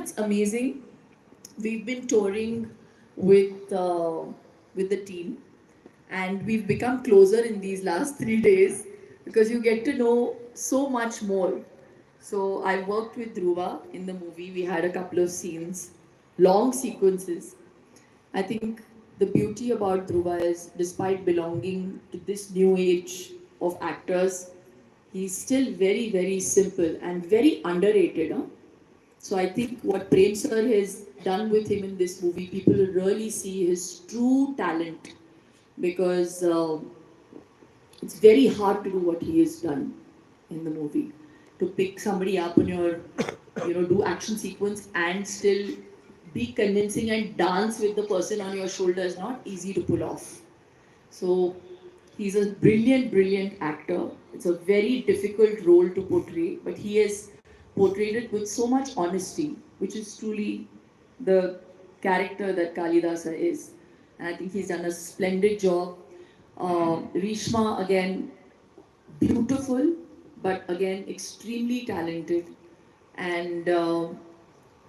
it's amazing. We've been touring with the team, and we've become closer in these last 3 days because you get to know so much more. So I worked with Dhruva in the movie. We had a couple of scenes, long sequences. I think the beauty about Dhruva is, despite belonging to this new age of actors, he's still very, very simple and very underrated. Huh? So I think what Prem sir has done with him in this movie, people will really see his true talent, because it's very hard to do what he has done in the movie. To pick somebody up on your, do action sequence and still be convincing and dance with the person on your shoulder is not easy to pull off. So he's a brilliant, brilliant actor. It's a very difficult role to portray, but he has portrayed it with so much honesty, which is truly the character that Kalidasa is. And I think he's done a splendid job. Rishma, again, beautiful, but again, extremely talented. And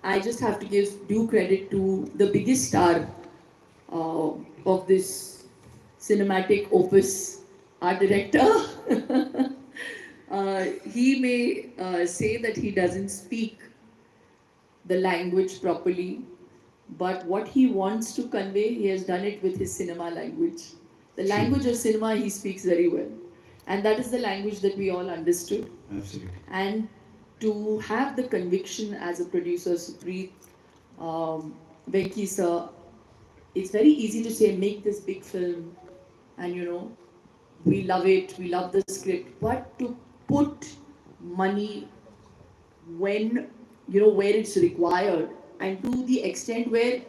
I just have to give due credit to the biggest star of this cinematic opus, our director. He may say that he doesn't speak the language properly, but what he wants to convey, he has done it with his cinema language. The language of cinema he speaks very well. And that is the language that we all understood. Absolutely. And to have the conviction as a producer, Supreet, Venki sir, it's very easy to say, make this big film, and we love it, we love the script, but to put money when, where it's required, and to the extent where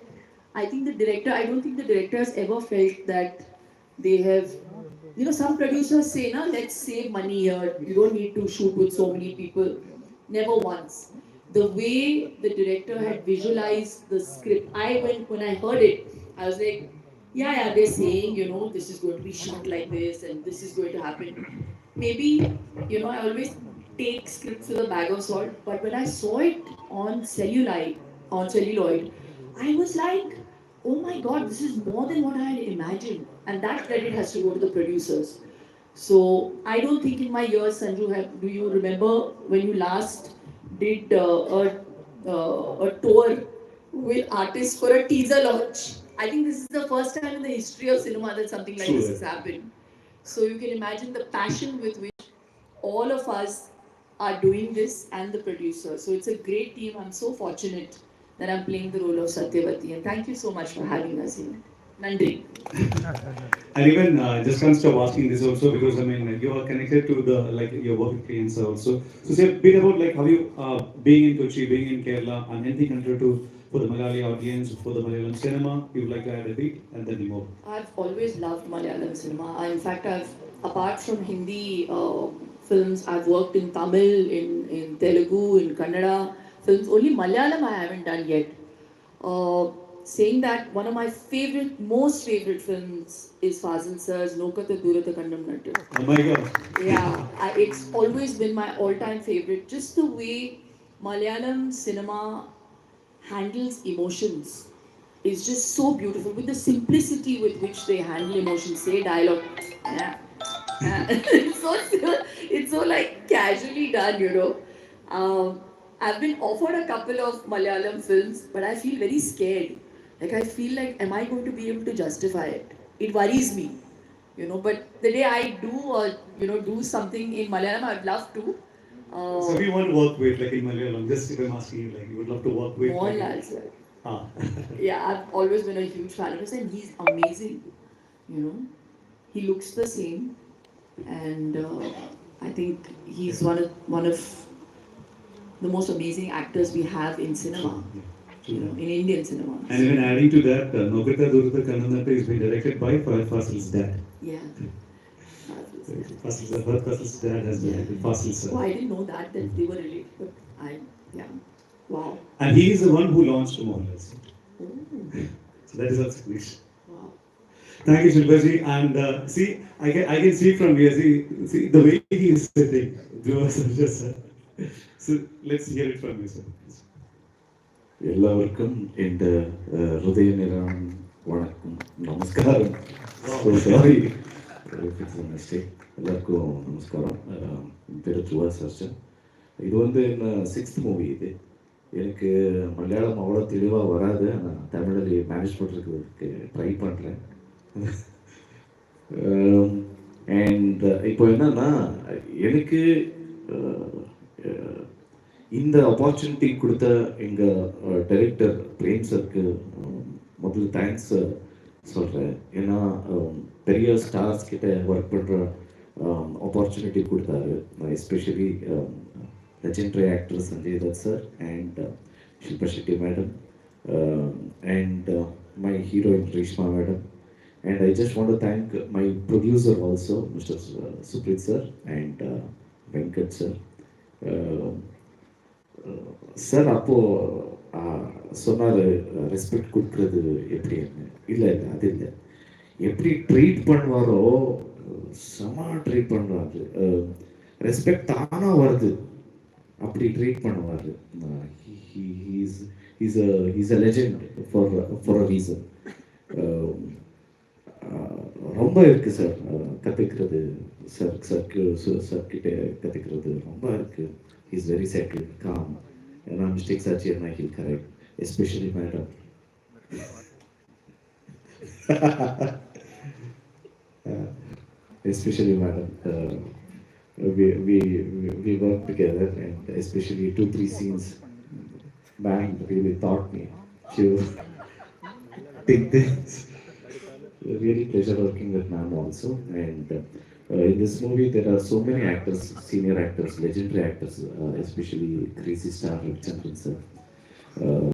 I don't think the director has ever felt that they have, some producers say, let's save money here, you don't need to shoot with so many people. Never once. The way the director had visualized the script, when I heard it, I was like, yeah, they're saying, this is going to be shot like this and this is going to happen. Maybe, I always take scripts with a bag of salt, but when I saw it on celluloid, I was like, oh my god, this is more than what I had imagined. And that credit has to go to the producers. So I don't think in my years, Sanju, do you remember when you last did a tour with artists for a teaser launch? I think this is the first time in the history of cinema that something like this has happened. So you can imagine the passion with which all of us are doing this, and the producer. So it's a great team. I'm so fortunate that I'm playing the role of Satyavati. And thank you so much for having us here. Nandri. And even just can't stop asking this also, because you are connected to your work with clients also. So say a bit about how you being in Kochi, being in Kerala, and anything connected to for the Malayali audience, for the Malayalam cinema. You would like to add a bit and then move. I've always loved Malayalam cinema. In fact, apart from Hindi films, I've worked in Tamil, in Telugu, in Kannada films. Only Malayalam I haven't done yet. Saying that, one of my most favorite films is Fazil sir's Nokata Durata Kandam Nattu. Oh my god. Yeah, it's always been my all-time favorite. Just the way Malayalam cinema handles emotions is just so beautiful. With the simplicity with which they handle emotions, say dialogue. Yeah. It's so like casually done. I've been offered a couple of Malayalam films, but I feel very scared. I feel like, am I going to be able to justify it? It worries me, But the day I do something in Malayalam, I'd love to. So we want to work with, in Malayalam, just if I'm asking you, you would love to work with. Mohanlal sir. Yeah, I've always been a huge fan of his, and he's amazing. He looks the same, and I think he's one of the most amazing actors we have in cinema. In Indian cinema. And even adding to that, Nokata Durata Kannam Nattu is being directed by Fasil's dad. Yeah. Fasil's dad has directed Fasil sir. Oh, I didn't know that they were related, but wow. And he is the one who launched Mohanlal. Oh. So that is also nice. Wow. Thank you, Shilpaji. And see, I can see from here, see the way he is sitting. So let's hear it from you, sir. எல்லாருக்கும் இந்த ஹிருதய நிறம் வணக்கம் நமஸ்காரம். So sorry it's mistake. எல்லாருக்கும் நமஸ்காரம். என் பேர் ஜுவா surgeon. இது வந்து என்ன சிக்ஸ்த் மூவி இது. எனக்கு மலையாளம் அவ்வளோ தெளிவாக வராது. ஆனால் தமிழில் மேனேஜ் பண்ணுறதுக்கு ட்ரை பண்ணுறேன். அண்ட் இப்போ என்னன்னா எனக்கு இந்த ஆப்பர்ச்சுனிட்டி கொடுத்த எங்கள் டைரக்டர் பிரேம் சருக்கு முதல்ல தேங்க்ஸ் சொல்கிறேன். ஏன்னா பெரிய ஸ்டார்ஸ் கிட்ட ஒர்க் பண்ணுற ஆப்பர்ச்சுனிட்டி கொடுத்தாரு. Especially legendary actor Sanjay Dutt sir and Shilpa Shetty madam and my heroine Rishma madam. And I just want to thank my producer also, Mr. Suprit sir and Venkat sir. Uh, sir அப்போது சொன்னார் respect கொடுக்குறது எப்படின்னு. இல்லை இல்லை அது இல்லை, எப்படி treat பண்ணுவாரோ செம ட்ரீட் பண்ணுவார். ரெஸ்பெக்ட் தானாக வருது, அப்படி ட்ரீட் பண்ணுவார். He's a legend for a reason. ரொம்ப இருக்குது சார் கற்றுக்கிறது. சர்க்கிட்ட கற்றுக்கிறது ரொம்ப இருக்குது. He's very settled, calm. And our mistakes are here, he'll correct. Especially madam. Especially madam. We work together, and especially 2-3 scenes. Ma'am really taught me to take this. Really pleasure working with ma'am also. And in this movie, there are so many actors, senior actors, legendary actors, especially crazy star Chandran sir.